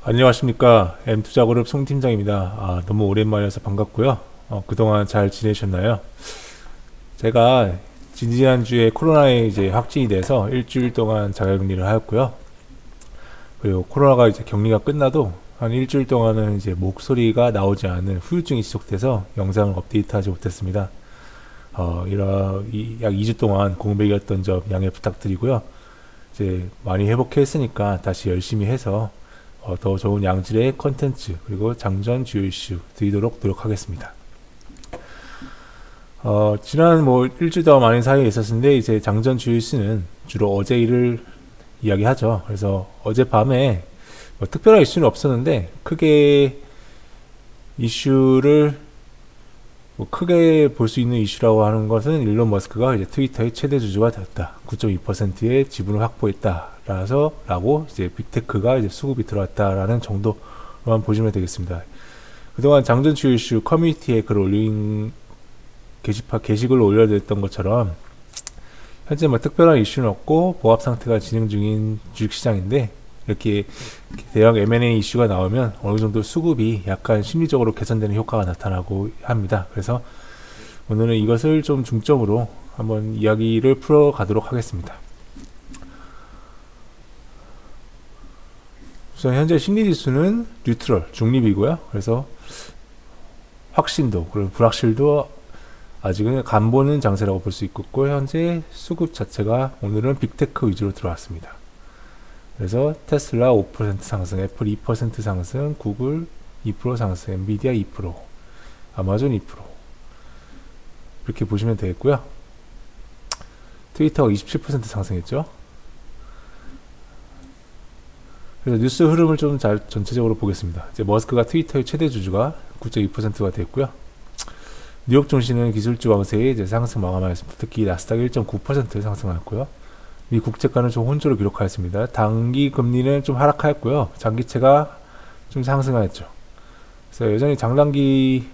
안녕하십니까. M투자그룹 송 팀장입니다. 너무 오랜만이어서 반갑고요. 그동안 잘 지내셨나요? 제가 지난주에 코로나에 이제 확진이 돼서 일주일 동안 자가격리를 하였고요. 그리고 코로나가 이제 격리가 끝나도 한 일주일 동안은 이제 목소리가 나오지 않는 후유증이 지속돼서 영상을 업데이트하지 못했습니다. 약 2주 동안 공백이었던 점 양해 부탁드리고요. 이제 많이 회복했으니까 다시 열심히 해서 더 좋은 양질의 컨텐츠 그리고 장전 주요 이슈 드리도록 노력하겠습니다. 지난 일주일 동안 많은 사이에 있었는데 이제 장전 주요 이슈는 주로 어제 일을 이야기하죠. 그래서 어젯밤에 특별한 이슈는 없었는데 크게 이슈를 크게 볼 수 있는 이슈라고 하는 것은 일론 머스크가 이제 트위터의 최대 주주가 되었다. 9.2%의 지분을 확보했다. 라고 이제 빅테크가 이제 수급이 들어왔다라는 정도로만 보시면 되겠습니다. 그동안 장전 주요 이슈 커뮤니티에 글 올린 게시글을 올려드렸던 것처럼 현재 특별한 이슈는 없고 보합 상태가 진행 중인 주식시장인데 이렇게 대형 M&A 이슈가 나오면 어느 정도 수급이 약간 심리적으로 개선되는 효과가 나타나고 합니다. 그래서 오늘은 이것을 좀 중점으로 한번 이야기를 풀어가도록 하겠습니다. 우선 현재 심리지수는 뉴트럴, 중립이고요. 그래서 확신도 그리고 불확실도 아직은 간보는 장세라고 볼 수 있고 현재 수급 자체가 오늘은 빅테크 위주로 들어왔습니다. 그래서 테슬라 5% 상승, 애플 2% 상승, 구글 2% 상승, 엔비디아 2%, 아마존 2% 이렇게 보시면 되겠고요. 트위터가 27% 상승했죠. 그래서 뉴스 흐름을 좀 전체적으로 보겠습니다. 이제 머스크가 트위터의 최대 주주가 9.2%가 됐고요. 뉴욕 증시는 기술주 왕세에 이제 상승 마감하였습니다. 특히 나스닥 1.9% 상승하였고요. 미 국채가는 좀 혼조를 기록하였습니다. 단기 금리는 좀 하락하였고요. 장기채가 좀 상승하였죠. 그래서 여전히 장단기는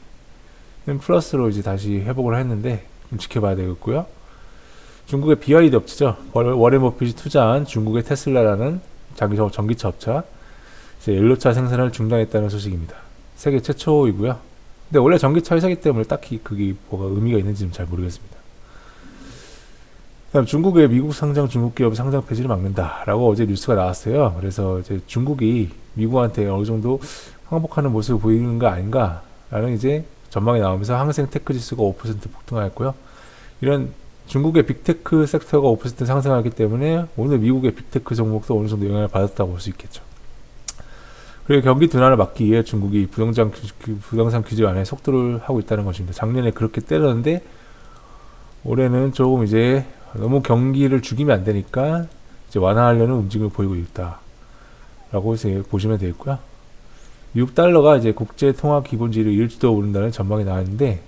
플러스로 이제 다시 회복을 했는데 좀 지켜봐야 되겠고요. 중국의 BYD 업체죠. 워렌 버핏이 투자한 중국의 테슬라라는 전기차 업체가 이제 연료차 생산을 중단했다는 소식입니다. 세계 최초이고요. 근데 원래 전기차 회사이기 때문에 딱히 그게 뭐가 의미가 있는지는 잘 모르겠습니다. 그다음 중국의 미국 상장 중국 기업 상장 폐지를 막는다라고 어제 뉴스가 나왔어요. 그래서 이제 중국이 미국한테 어느 정도 항복하는 모습을 보이는 거 아닌가라는 이제 전망이 나오면서 항생 테크 지수가 5% 폭등하였고요. 이런 중국의 빅테크 섹터가 5% 상승하기 때문에 오늘 미국의 빅테크 종목도 어느 정도 영향을 받았다고 볼 수 있겠죠. 그리고 경기 둔화를 막기 위해 중국이 부동산 규제 완화에 속도를 하고 있다는 것입니다. 작년에 그렇게 때렸는데 올해는 조금 이제 너무 경기를 죽이면 안 되니까 이제 완화하려는 움직임을 보이고 있다라고 이제 보시면 되겠고요. 미국 달러가 이제 국제 통화 기본지를 1주도 오른다는 전망이 나왔는데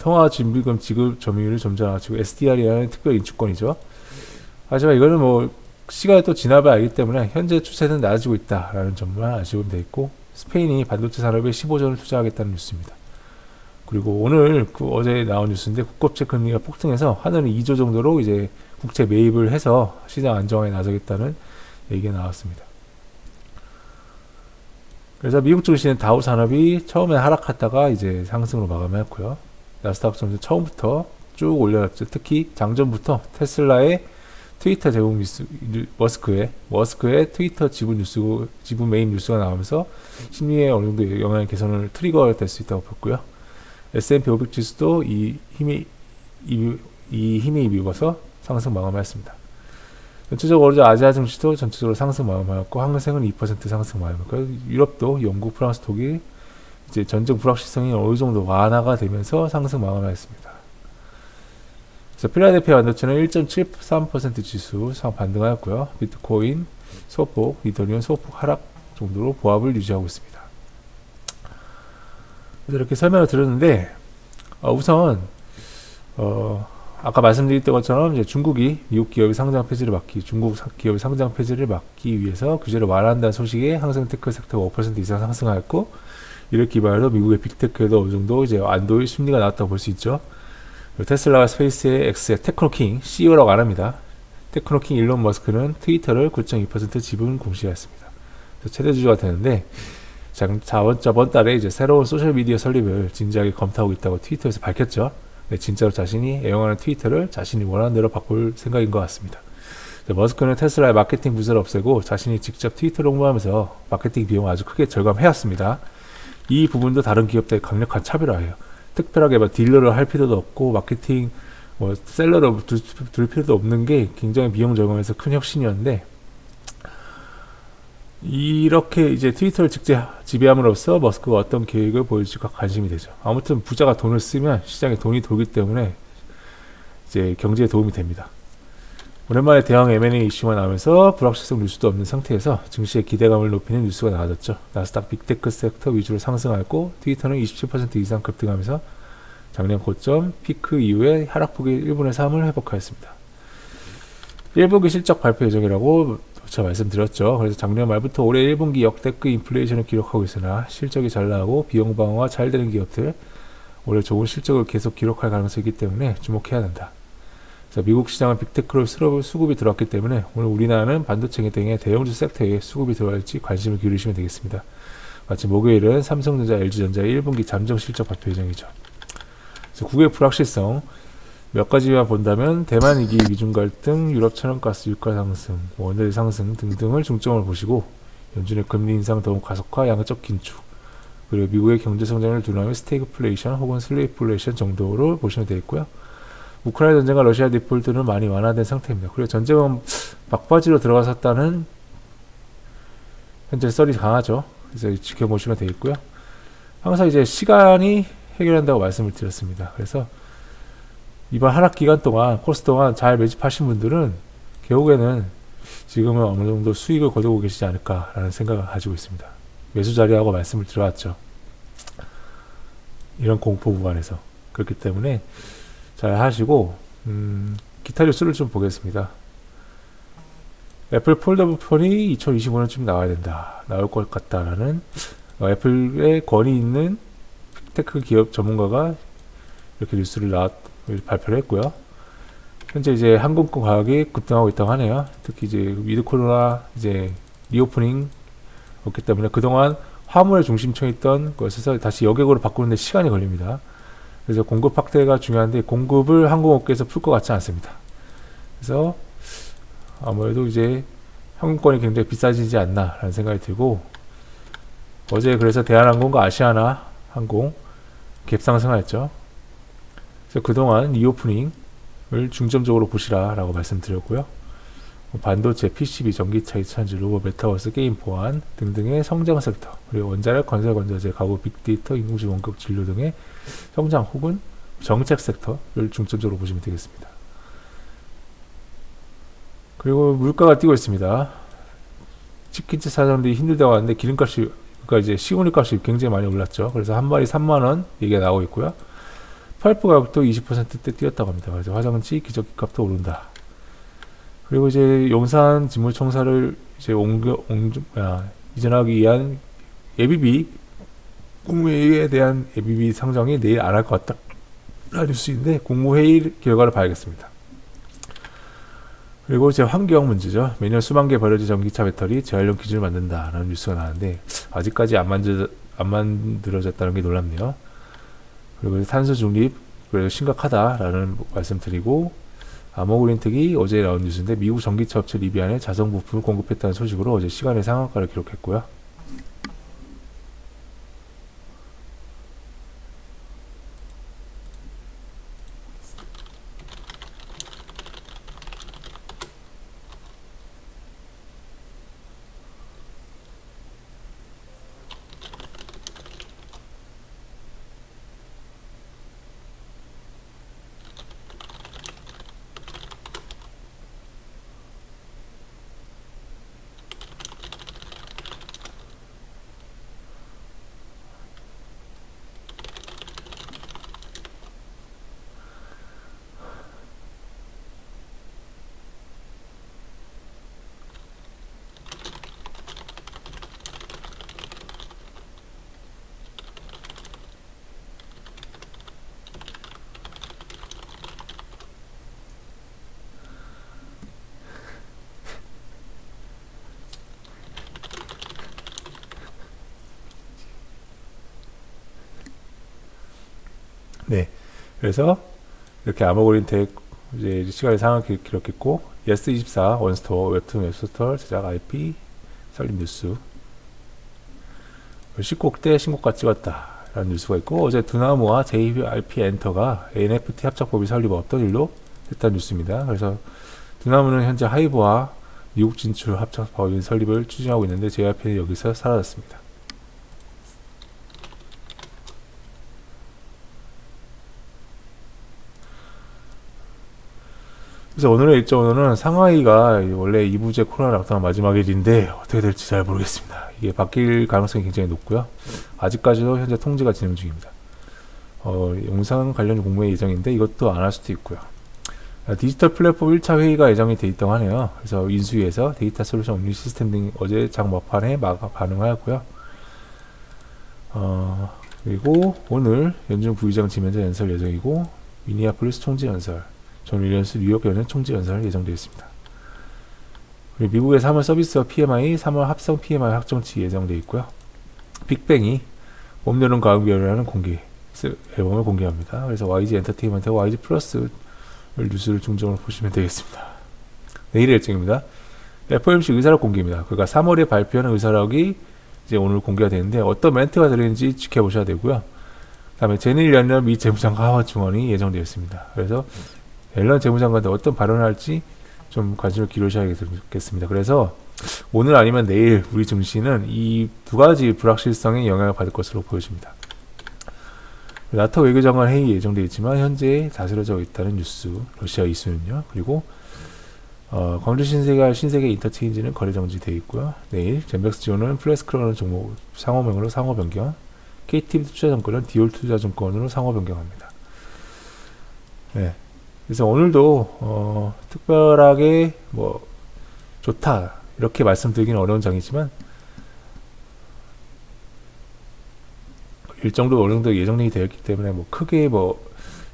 통화 진비금 지급 점유율을 점점 낮추고 SDR이라는 특별 인축권이죠. 하지만 이거는 시간이 또 지나봐야 알기 때문에 현재 추세는 낮아지고 있다라는 점만 아시면 되겠고 스페인이 반도체 산업에 15조를 투자하겠다는 뉴스입니다. 그리고 오늘 어제 나온 뉴스인데 국고채 금리가 폭등해서 하늘은 2조 정도로 이제 국채 매입을 해서 시장 안정화에 나서겠다는 얘기가 나왔습니다. 그래서 미국 증시는 다우 산업이 처음에 하락하다가 이제 상승으로 마감했고요. 나스닥 점수 처음부터 쭉 올려놨죠. 특히 장전부터 테슬라의 트위터 제공 뉴스, 머스크의 트위터 지분 매입 뉴스가 나오면서 심리에 어느 정도 영향 개선을 트리거가 될 수 있다고 봤고요. S&P 500 지수도 이 힘에 입어서 상승 마감하였습니다. 전체적으로 아시아 증시도 전체적으로 상승 마감하였고 항생은 2% 상승 마감하였고 유럽도 영국, 프랑스, 독일 이제 전쟁 불확실성이 어느 정도 완화가 되면서 상승 마감하였습니다. 그래서 필라델피아 반도체는 1.73% 지수 상 반등하였고요. 비트코인 소폭, 이더리움 소폭 하락 정도로 보합을 유지하고 있습니다. 그래서 이렇게 설명을 드렸는데 우선 아까 말씀드렸던 것처럼 이제 중국이 미국 기업의 상장 폐지를 막기 위해서 규제를 완화한다는 소식에 항생테크 섹터가 5% 이상 상승하였고 이를 기반으로 미국의 빅테크에도 어느 정도 이제 안도의 심리가 나왔다고 볼 수 있죠. 테슬라와 스페이스X의 테크노킹 CEO라고 안 합니다. 테크노킹 일론 머스크는 트위터를 9.2% 지분 공시했습니다. 최대 주주가 되는데 저번 달에 이제 새로운 소셜미디어 설립을 진지하게 검토하고 있다고 트위터에서 밝혔죠. 네, 진짜로 자신이 애용하는 트위터를 자신이 원하는 대로 바꿀 생각인 것 같습니다. 머스크는 테슬라의 마케팅 부서를 없애고 자신이 직접 트위터를 홍보하면서 마케팅 비용을 아주 크게 절감해왔습니다. 이 부분도 다른 기업들의 강력한 차별화예요. 특별하게 딜러를 할 필요도 없고 마케팅 셀러를 둘 필요도 없는 게 굉장히 비용 절감에서 큰 혁신이었는데, 이렇게 이제 트위터를 지배함으로써 머스크가 어떤 계획을 보여줄까 관심이 되죠. 아무튼 부자가 돈을 쓰면 시장에 돈이 돌기 때문에 이제 경제에 도움이 됩니다. 오랜만에 대형 M&A 이슈가 나오면서 불확실성 뉴스도 없는 상태에서 증시의 기대감을 높이는 뉴스가 나와졌죠. 나스닥 빅테크 섹터 위주로 상승하였고 트위터는 27% 이상 급등하면서 작년 고점 피크 이후에 하락폭의 1분의 3을 회복하였습니다. 1분기 실적 발표 예정이라고 제가 말씀드렸죠. 그래서 작년 말부터 올해 1분기 역대급 인플레이션을 기록하고 있으나 실적이 잘 나오고 비용 방어가 잘 되는 기업들 올해 좋은 실적을 계속 기록할 가능성이 있기 때문에 주목해야 된다. 그래서 미국 시장은 빅테크로 수급이 들어왔기 때문에 오늘 우리나라는 반도체 등의 대형주 섹터에 수급이 들어갈지 관심을 기울이시면 되겠습니다. 마침 목요일은 삼성전자, LG전자의 1분기 잠정 실적 발표 예정이죠. 그래서 국외 불확실성 몇 가지만 본다면 대만 위기, 미중 갈등, 유럽 천연가스 유가 상승, 원자재 상승 등등을 중점을 보시고 연준의 금리 인상 더욱 가속화, 양적 긴축, 그리고 미국의 경제 성장을 둔화하며 스태그플레이션 혹은 슬레이플레이션 정도로 보시면 되겠고요. 우크라이나 전쟁과 러시아 디폴트는 많이 완화된 상태입니다. 그리고 전쟁은 막바지로 들어갔었다는 현재 썰이 강하죠. 그래서 지켜보시면 되겠고요. 항상 이제 시간이 해결한다고 말씀을 드렸습니다. 그래서 이번 하락 기간 동안 코스 동안 잘 매집하신 분들은 결국에는 지금은 어느 정도 수익을 거두고 계시지 않을까라는 생각을 가지고 있습니다. 매수 자리하고 말씀을 드려왔죠. 이런 공포 구간에서. 그렇기 때문에 잘 하시고 기타 뉴스를 좀 보겠습니다. 애플 폴더블 폰이 2025년쯤 나와야 된다. 나올 것 같다라는 애플의 권위 있는 테크 기업 전문가가 이렇게 뉴스를 발표를 했고요. 현재 이제 항공권 가격이 급등하고 있다고 하네요. 특히 이제 위드 코로나 이제 리오프닝 없기 때문에 그동안 화물에 중심층에 있던 것에서 다시 여객으로 바꾸는데 시간이 걸립니다. 그래서 공급 확대가 중요한데 공급을 항공업계에서 풀 것 같지 않습니다. 그래서 아무래도 이제 항공권이 굉장히 비싸지지 않나라는 생각이 들고, 어제 그래서 대한항공과 아시아나 항공 갭상승하였죠. 그래서 그동안 리오프닝을 중점적으로 보시라라고 말씀드렸고요. 반도체, PCB, 전기차, 2차전지, 로봇, 메타버스, 게임 보안 등등의 성장 섹터, 그리고 원자력, 건설, 건자재, 가구, 빅데이터, 인공지능, 원격 진료 등의 성장 혹은 정책 섹터를 중점적으로 보시면 되겠습니다. 그리고 물가가 뛰고 있습니다. 치킨집 사장들이 힘들다고 하는데 기름값이, 그러니까 이제 시오일 값이 굉장히 많이 올랐죠. 그래서 한 마리 3만원 얘기가 나오고 있고요. 펄프 가격도 20%대 뛰었다고 합니다. 그래서 화장지, 기저귀 값도 오른다. 그리고 이제 용산 직무청사를 이제 이전하기 위한 예비비, 국무회의에 대한 예비비 상정이 내일 안 할 것 같다라는 뉴스인데 국무회의 결과를 봐야겠습니다. 그리고 이제 환경 문제죠. 매년 수만 개 버려진 전기차 배터리 재활용 기준을 만든다라는 뉴스가 나왔는데 아직까지 안 만들어졌다는 게 놀랍네요. 그리고 탄소 중립 그래도 심각하다라는 말씀 드리고, 아모그린텍이 어제 나온 뉴스인데 미국 전기차 업체 리비안에 자동 부품을 공급했다는 소식으로 어제 시간의 상한가를 기록했고요. 네. 그래서 이렇게 아머그린텍 이제 시간의 상황 기록했고, 예스24 원스토어 웹툰 웹소설 제작 IP 설립 뉴스. 10곡대 신고가 찍었다 라는 뉴스가 있고, 어제 두나무와 JYP 엔터가 NFT 합작법이 설립 어떤 일로 했다는 뉴스입니다. 그래서 두나무는 현재 하이브와 미국 진출 합작법인 설립을 추진하고 있는데 JYP는 여기서 사라졌습니다. 그래서 오늘의 일정으로는 상하이가 원래 2부제 코로나 락다운 마지막 일인데 어떻게 될지 잘 모르겠습니다. 이게 바뀔 가능성이 굉장히 높고요. 아직까지도 현재 통제가 진행 중입니다. 영상 관련 공모의 예정인데 이것도 안 할 수도 있고요. 디지털 플랫폼 1차 회의가 예정이 돼 있다고 하네요. 그래서 인수위에서 데이터 솔루션 운영 시스템 등 어제 장 막판에 반응하였고요. 그리고 오늘 연준 부의장 지면자 연설 예정이고, 미니애폴리스 총재 연설, 존 윌리엄스 뉴욕 연은 총재 연설 예정되어 있습니다. 그리고 미국의 3월 서비스업 PMI, 3월 합성 PMI 확정치 예정되어 있고요. 빅뱅이 봄, 여름, 가을, 겨울이라는 앨범을 공개합니다. 그래서 YG 엔터테인먼트와 YG 플러스 뉴스를 중점으로 보시면 되겠습니다. 내일의 일정입니다. FOMC 의사록 공개입니다. 그러니까 3월에 발표하는 의사록이 이제 오늘 공개가 되는데 어떤 멘트가 들어있는지 지켜보셔야 되고요. 그 다음에 제니 옐런 미 재무장관 하원 증언이 예정되어 있습니다. 그래서 옐런 재무장관한테 어떤 발언을 할지 좀 관심을 기울이셔야겠습니다. 그래서 오늘 아니면 내일 우리 증시는 이 두 가지 불확실성에 영향을 받을 것으로 보여집니다. 나토 외교장관 회의 예정되어 있지만 현재 다스려져 있다는 뉴스, 러시아 이슈는요. 그리고 광주 신세계 인터체인지는 거래 정지되어 있고요. 내일 젠백스 지오는 플래스크라는 종목 상호명으로 상호 변경, KTB 투자증권은 디올 투자증권으로 상호 변경합니다. 네. 그래서 오늘도 특별하게 뭐 좋다 이렇게 말씀드리기는 어려운 장이지만 일정도 어느 정도 예정이 되어 있기 때문에 뭐 크게 뭐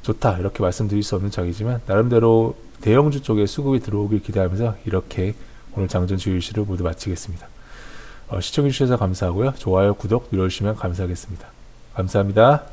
좋다 이렇게 말씀드릴 수 없는 장이지만 나름대로 대형주 쪽에 수급이 들어오길 기대하면서 이렇게 오늘 장전 주유시를 모두 마치겠습니다. 시청해주셔서 감사하고요. 좋아요, 구독 눌러주시면 감사하겠습니다. 감사합니다.